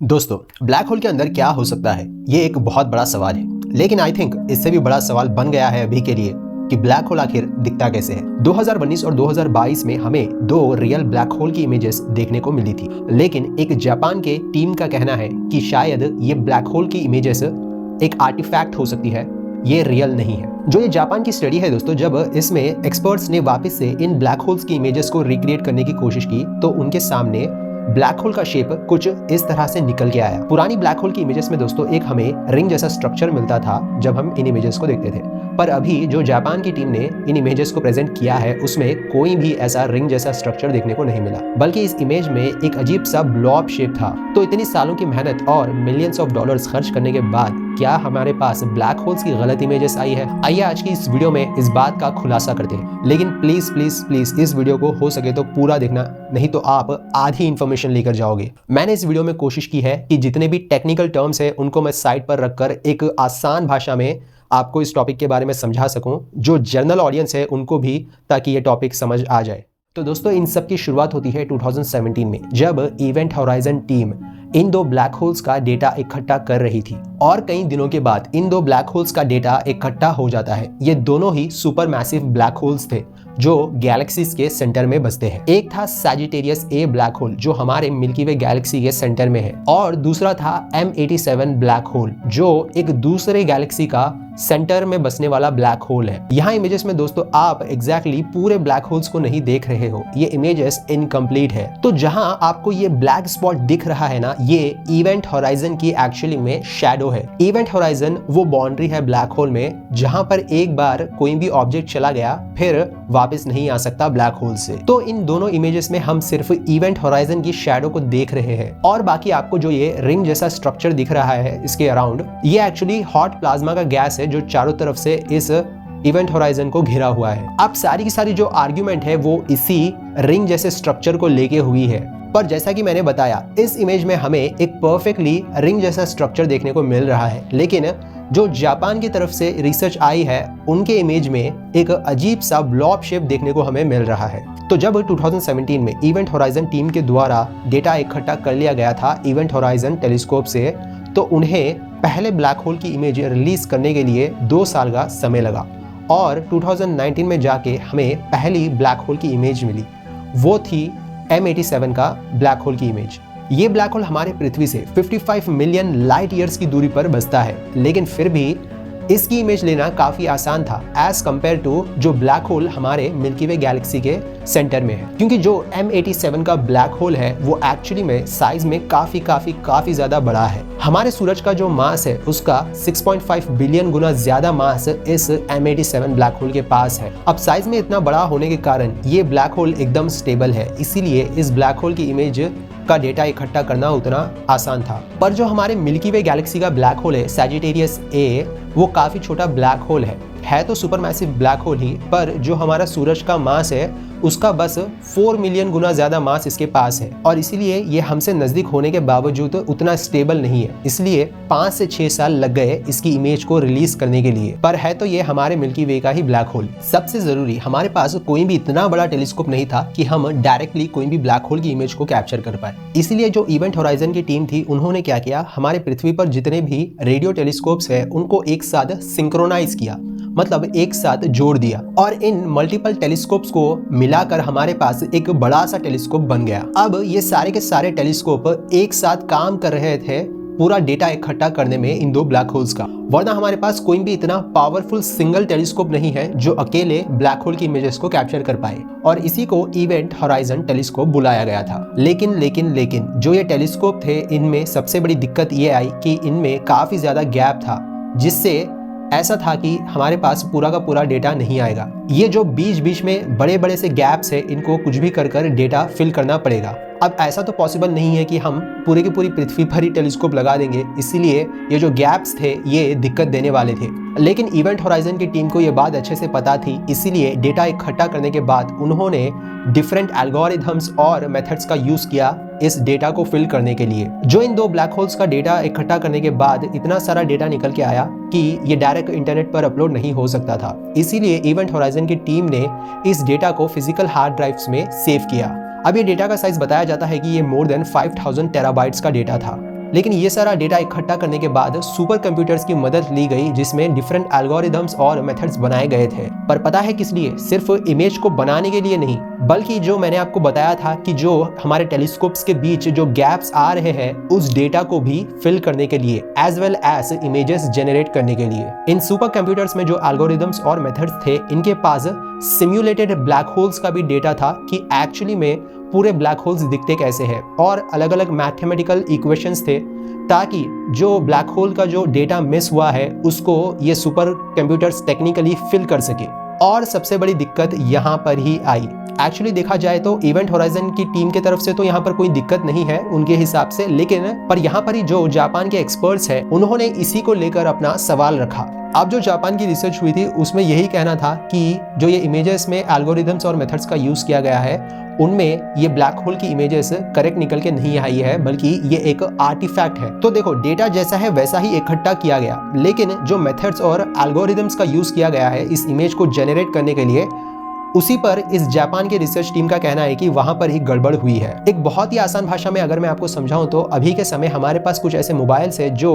दोस्तों, black hole के अंदर क्या हो सकता है, ये एक बहुत बड़ा सवाल है। लेकिन आई थिंक इससे भी बड़ा सवाल बन गया है अभी के लिए कि ब्लैक होल आखिर दिखता कैसे है। 2019 और 2022 में हमें दो रियल ब्लैक होल की इमेजेस देखने को मिली थी, लेकिन एक जापान के टीम का कहना है कि शायद ये ब्लैक होल की इमेजेस एक आर्टिफैक्ट हो सकती है, ये रियल नहीं है। जो ये जापान की स्टडी है दोस्तों, जब इसमें एक्सपर्ट्स ने वापस से इन ब्लैक होल्स की इमेजेस को रिक्रिएट करने की कोशिश की तो उनके सामने ब्लैक होल का शेप कुछ इस तरह से निकल के आया। पुरानी ब्लैक होल की इमेजेस में दोस्तों एक हमें रिंग जैसा स्ट्रक्चर मिलता था जब हम इन इमेजेस को देखते थे, पर अभी जो जापान की टीम ने इन इमेजेस को प्रेजेंट किया है उसमें कोई भी ऐसा रिंग जैसा स्ट्रक्चर देखने को नहीं मिला, बल्कि इस इमेज में एक अजीब सा ब्लॉब शेप था। तो इतनी सालों की मेहनत और मिलियंस ऑफ डॉलर्स खर्च करने के बाद क्या हमारे पास ब्लैक होल्स की गलत इमेजेस आई है? आइए आज की इस वीडियो में इस बात का खुलासा करते हैं। लेकिन प्लीज प्लीज प्लीज इस वीडियो को हो सके तो पूरा देखना, नहीं तो आप आधी इंफॉर्मेशन लेकर जाओगे। मैंने इस वीडियो में कोशिश की है कि जितने भी टेक्निकल टर्म्स है उनको मैं साइड पर रखकर एक आसान भाषा में आपको इस टॉपिक के बारे में समझा सकूं, जो जनरल ऑडियंस है उनको भी, ताकि ये टॉपिक समझ आ जाए। तो दोस्तों, इन सब की शुरुआत होती है 2017 में, जब इवेंट होराइजन टीम इन दो ब्लैक होल्स का डेटा इकट्ठा कर रही थी और कई दिनों के बाद इन दो ब्लैक होल्स का डेटा इकट्ठा हो जाता है। ये दोनों ही सुपर मैसिव ब्लैक होल्स थे जो गैलेक्सीज के सेंटर में बसते हैं। एक था सैजिटेरियस ए ब्लैक होल जो हमारे मिल्की वे गैलेक्सी के सेंटर में है, और दूसरा था M87 ब्लैक होल जो एक दूसरे गैलेक्सी का सेंटर में बसने वाला ब्लैक होल है। यहाँ इमेजेस में दोस्तों आप एग्जैक्टली पूरे ब्लैक होल्स को नहीं देख रहे हो, ये इमेजेस इनकम्प्लीट है। तो जहां आपको ये ब्लैक स्पॉट दिख रहा है ना, ये इवेंट होराइजन की एक्चुअली में शैडो है। इवेंट होराइजन वो बाउंड्री है ब्लैक होल में जहां पर एक बार कोई भी ऑब्जेक्ट चला गया फिर वापस नहीं आ सकता ब्लैक होल से। तो इन दोनों इमेजेस में हम सिर्फ इवेंट होराइजन की शैडो को देख रहे हैं, और बाकी आपको जो ये रिंग जैसा स्ट्रक्चर दिख रहा है इसके अराउंड, ये एक्चुअली हॉट प्लाज्मा का गैस है जो चारों तरफ से इस इवेंट होराइजन को घिरा हुआ है। अब सारी की सारी जो आर्ग्यूमेंट है वो इसी रिंग जैसे स्ट्रक्चर को लेके हुई है, पर जैसा कि मैंने बताया इस इमेज में हमें एक परफेक्टली रिंग जैसा स्ट्रक्चर देखने को मिल रहा है। लेकिन जो जापान की तरफ से रिसर्च आई है उनके इमेज में एक अजीब सा ब्लॉब शेप देखने को हमें मिल रहा है। तो जब 2017 में इवेंट होराइजन टीम के द्वारा डेटा इकट्ठा कर लिया गया था इवेंट होराइजन टेलीस्कोप से, तो उन्हें पहले ब्लैक होल की इमेज रिलीज करने के लिए 2 साल का समय लगा, और 2019 में जाके हमें पहली ब्लैक होल की इमेज मिली। वो थी M87 का ब्लैक होल की इमेज। ये ब्लैक होल हमारे पृथ्वी से 55 मिलियन लाइट ईयर्स की दूरी पर बसता है, लेकिन फिर भी इसकी इमेज लेना काफी आसान था एज कंपेयर टू जो ब्लैक होल हमारे मिल्की वे गैलेक्सी के सेंटर में है। क्योंकि जो M87 का ब्लैक होल है वो एक्चुअली में साइज में काफी ज्यादा बड़ा है। हमारे सूरज का जो मास है उसका 6.5 बिलियन गुना ज्यादा मास इस M87 ब्लैक होल के पास है। अब साइज में इतना बड़ा होने के कारण ये ब्लैक होल एकदम स्टेबल है, इसीलिए इस ब्लैक होल की इमेज का डेटा इकट्ठा करना उतना आसान था। पर जो हमारे मिल्की वे गैलेक्सी का ब्लैक होल है सैजिटेरियस ए, वो काफी छोटा ब्लैक होल है तो सुपर मैसिव ब्लैक होल ही, पर जो हमारा सूरज का मास है उसका बस 4 मिलियन गुना ज्यादा मास इसके पास है, और इसीलिए ये हमसे नजदीक होने के बावजूद उतना स्टेबल नहीं है। इसलिए 5 से 6 साल लग गए इसकी इमेज को रिलीज करने के लिए, पर है तो ये हमारे मिल्की वे का ही ब्लैक होल। सबसे जरूरी, हमारे पास कोई भी इतना बड़ा टेलीस्कोप नहीं था कि हम डायरेक्टली कोई भी ब्लैक होल की इमेज को कैप्चर कर पाए। इसलिए जो इवेंट होराइजन की टीम थी उन्होंने क्या किया, हमारे पृथ्वी पर जितने भी रेडियो टेलीस्कोप्स है उनको एक साथ सिंक्रोनाइज किया, मतलब एक साथ जोड़ दिया, और इन मल्टीपल टेलीस्कोप्स को मिलाकर हमारे पास एक बड़ा सा टेलीस्कोप बन गया। अब ये सारे के सारे टेलीस्कोप एक साथ काम कर रहे थे पूरा डेटा इकट्ठा करने में इन दो ब्लैक होल्स का, वरना हमारे पास कोई भी इतना पावरफुल सिंगल टेलीस्कोप नहीं है जो अकेले ब्लैक होल की इमेजेस को कैप्चर कर पाए, और इसी को इवेंट होराइजन टेलीस्कोप बुलाया गया था। लेकिन जो ये टेलीस्कोप थे इनमें सबसे बड़ी दिक्कत ये आई कि इनमें काफी ज्यादा गैप था, जिससे ऐसा था कि हमारे पास पूरा का पूरा डेटा नहीं आएगा। ये जो बीच में बड़े बड़े से गैप्स है इनको कुछ भी कर डेटा फिल करना पड़ेगा। अब ऐसा तो पॉसिबल नहीं है कि हम पूरी की पूरी पृथ्वी पर ही टेलीस्कोप लगा देंगे, इसीलिए ये जो गैप्स थे ये दिक्कत देने वाले थे। लेकिन इवेंट होराइजन की टीम को ये बात अच्छे से पता थी, इसीलिए डेटा इकट्ठा करने के बाद उन्होंने डिफरेंट एल्गोरिथम्स और मेथड्स का यूज किया इस डेटा को फिल करने के लिए। जो इन दो ब्लैक होल्स का डेटा इकट्ठा करने के बाद इतना सारा डेटा निकल के आया कि ये डायरेक्ट इंटरनेट पर अपलोड नहीं हो सकता था, इसीलिए इवेंट होराइजन की टीम ने इस डेटा को फिजिकल हार्ड ड्राइव्स में सेव किया। अब ये डेटा का साइज बताया जाता है कि ये मोर देन 5000 टेराबाइट्स का डेटा था। लेकिन ये सारा डेटा इकट्ठा करने के बाद सुपर कंप्यूटर्स की मदद ली गई, जिसमें डिफरेंट एल्गोरिदम्स और मेथड्स बनाए गए थे। पर पता है किस लिए? सिर्फ इमेज को बनाने के लिए नहीं, बल्कि जो मैंने आपको बताया था कि जो हमारे टेलीस्कोप्स के बीच जो गैप्स आ रहे हैं उस डेटा को भी फिल करने के लिए, as well as images generate करने के लिए। इन सुपर कंप्यूटर्स में जो एल्गोरिदम्स और मेथड्स थे, इनके पास सिम्युलेटेड ब्लैक होल्स का भी डेटा था कि एक्चुअली में पूरे ब्लैक होल्स दिखते कैसे हैं, और अलग अलग मैथमेटिकल इक्वेशंस थे, ताकि जो ब्लैक होल का जो डेटा मिस हुआ है उसको ये सुपर कंप्यूटर्स टेक्निकली फिल कर सके। और सबसे बड़ी दिक्कत यहाँ पर ही आई। एक्चुअली देखा जाए तो इवेंट होराइजन की टीम की तरफ से तो यहाँ पर कोई दिक्कत नहीं है उनके हिसाब से, लेकिन पर यहाँ पर ही जो जापान के एक्सपर्ट्स हैं उन्होंने इसी को लेकर अपना सवाल रखा। अब जो जापान की रिसर्च हुई थी उसमें यही कहना था कि जो ये इमेजेस में एल्गोरिदम्स और मेथड्स का यूज किया गया है उनमें ये ब्लैक होल की इमेजेस करेक्ट निकल के नहीं आई है, बल्कि ये एक आर्टिफैक्ट है। तो देखो, डेटा जैसा है वैसा ही इकट्ठा किया गया, लेकिन जो मेथड्स और एल्गोरिदम्स का यूज किया गया है इस इमेज को जनरेट करने के लिए, उसी पर इस जापान की रिसर्च टीम का कहना है कि वहां पर ही गड़बड़ हुई है। एक बहुत ही आसान भाषा में अगर मैं आपको समझाऊं तो अभी के समय हमारे पास कुछ ऐसे मोबाइल्स हैं जो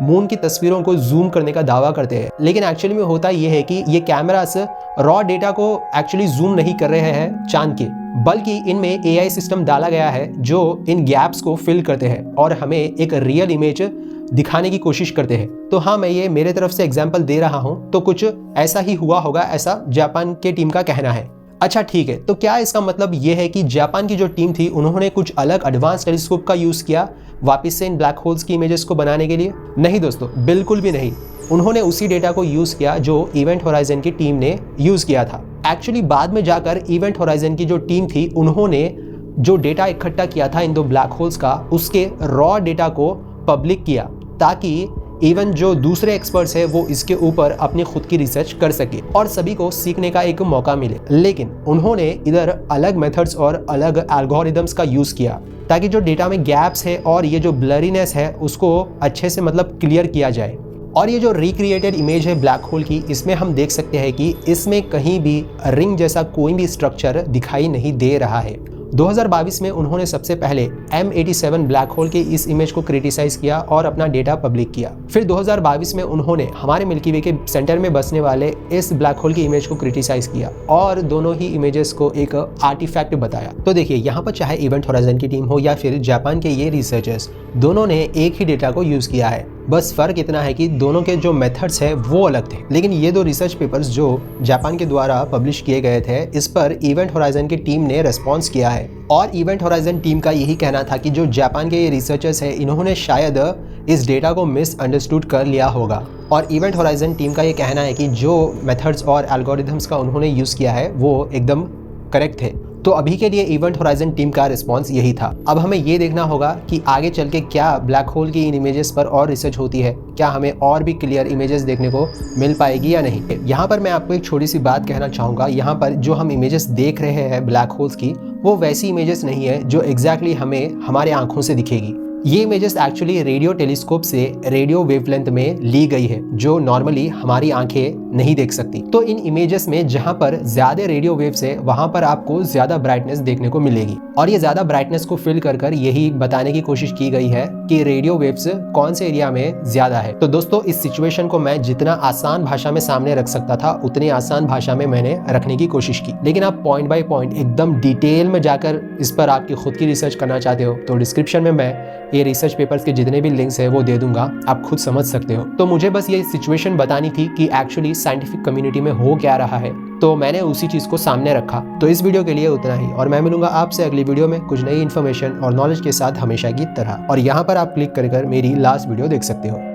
मून की तस्वीरों को जूम करने का दावा करते हैं, लेकिन एक्चुअली में होता यह है कि ये कैमरास रॉ डेटा को एक्चुअली जूम नहीं कर रहे हैं चांद के, बल्कि इनमें AI सिस्टम डाला गया है जो इन गैप्स को फिल करते हैं और हमें एक रियल इमेज दिखाने की कोशिश करते हैं। तो हाँ, मैं ये मेरे तरफ से एग्जांपल दे रहा हूँ, तो कुछ ऐसा ही हुआ होगा, ऐसा जापान के टीम का कहना है। अच्छा ठीक है, तो क्या इसका मतलब ये है कि जापान की जो टीम थी उन्होंने कुछ अलग एडवांस टेलीस्कोप का यूज़ किया वापस से इन ब्लैक होल्स की इमेजेस को बनाने के लिए? नहीं दोस्तों, बिल्कुल भी नहीं। उन्होंने उसी डेटा को यूज़ किया जो इवेंट होराइजन की टीम ने यूज़ किया था। एक्चुअली बाद में जाकर इवेंट होराइजन की जो टीम थी उन्होंने जो डेटा इकट्ठा किया था इन दो ब्लैक होल्स का, उसके रॉ डेटा को पब्लिक किया, ताकि इवन जो दूसरे एक्सपर्ट्स हैं वो इसके ऊपर अपनी खुद की रिसर्च कर सके और सभी को सीखने का एक मौका मिले। लेकिन उन्होंने इधर अलग मेथड्स और अलग एल्गोरिदम्स का यूज़ किया ताकि जो डेटा में गैप्स है और ये जो ब्लरीनेस है उसको अच्छे से मतलब क्लियर किया जाए। और ये जो रिक्रिएटेड इमेज है ब्लैक होल की, इसमें हम देख सकते हैं कि इसमें कहीं भी रिंग जैसा कोई भी स्ट्रक्चर दिखाई नहीं दे रहा है। 2022 में उन्होंने सबसे पहले M87 ब्लैक होल के इस इमेज को क्रिटिसाइज किया और अपना डेटा पब्लिक किया। फिर 2022 में उन्होंने हमारे मिल्की वे के सेंटर में बसने वाले इस ब्लैक होल की इमेज को क्रिटिसाइज किया और दोनों ही इमेजेस को एक आर्टिफैक्ट बताया। तो देखिए, यहाँ पर चाहे इवेंट होराइजन की टीम हो या फिर जापान के ये रिसर्चर्स, दोनों ने एक ही डेटा को यूज किया है। बस फर्क इतना है कि दोनों के जो मेथड्स है वो अलग थे। लेकिन ये दो रिसर्च पेपर्स जो जापान के द्वारा पब्लिश किए गए थे, इस पर इवेंट होराइजन की टीम ने रेस्पॉन्स किया है। और इवेंट होराइजन टीम का यही कहना था कि जो जापान के ये रिसर्चर्स है इन्होंने शायद इस डेटा को मिसअंडरस्टूड कर लिया होगा। और इवेंट होराइजन टीम का ये कहना है कि जो मेथड्स और एल्गोरिथम्स का उन्होंने यूज़ किया है वो एकदम करेक्ट थे। तो अभी के लिए इवेंट होराइजन टीम का रिस्पांस यही था। अब हमें ये देखना होगा कि आगे चल के क्या ब्लैक होल की इन इमेजेस पर और रिसर्च होती है, क्या हमें और भी क्लियर इमेजेस देखने को मिल पाएगी या नहीं। यहाँ पर मैं आपको एक छोटी सी बात कहना चाहूँगा। यहाँ पर जो हम इमेजेस देख रहे हैं ब्लैक होल्स की, वो वैसी इमेजेस नहीं है जो एग्जैक्टली हमें हमारे आंखों से दिखेगी। ये इमेजेस एक्चुअली रेडियो टेलीस्कोप से रेडियो वेवलेंथ में ली गई है, जो नॉर्मली हमारी आंखें नहीं देख सकती। तो इन इमेजेस में जहां पर ज्यादा रेडियो वेव्स है वहां पर आपको ज्यादा ब्राइटनेस देखने को मिलेगी, और ये ज्यादा ब्राइटनेस को फिल कर कर यही बताने की कोशिश की गई है कि रेडियो वेव्स कौन से एरिया में ज्यादा है। तो दोस्तों, इस सिचुएशन को मैं जितना आसान भाषा में सामने रख सकता था उतनी आसान भाषा में मैंने रखने की कोशिश की। लेकिन आप पॉइंट बाय पॉइंट एकदम डिटेल में जाकर इस पर आपकी खुद की रिसर्च करना चाहते हो तो डिस्क्रिप्शन में मैं ये रिसर्च पेपर्स के जितने भी लिंक्स है वो दे दूंगा, आप खुद समझ सकते हो। तो मुझे बस ये सिचुएशन बतानी थी कि एक्चुअली साइंटिफिक कम्युनिटी में हो क्या रहा है, तो मैंने उसी चीज को सामने रखा। तो इस वीडियो के लिए उतना ही, और मैं मिलूंगा आपसे अगली वीडियो में कुछ नई इन्फॉर्मेशन और नॉलेज के साथ हमेशा की तरह। और यहाँ पर आप क्लिक कर मेरी लास्ट वीडियो देख सकते हो।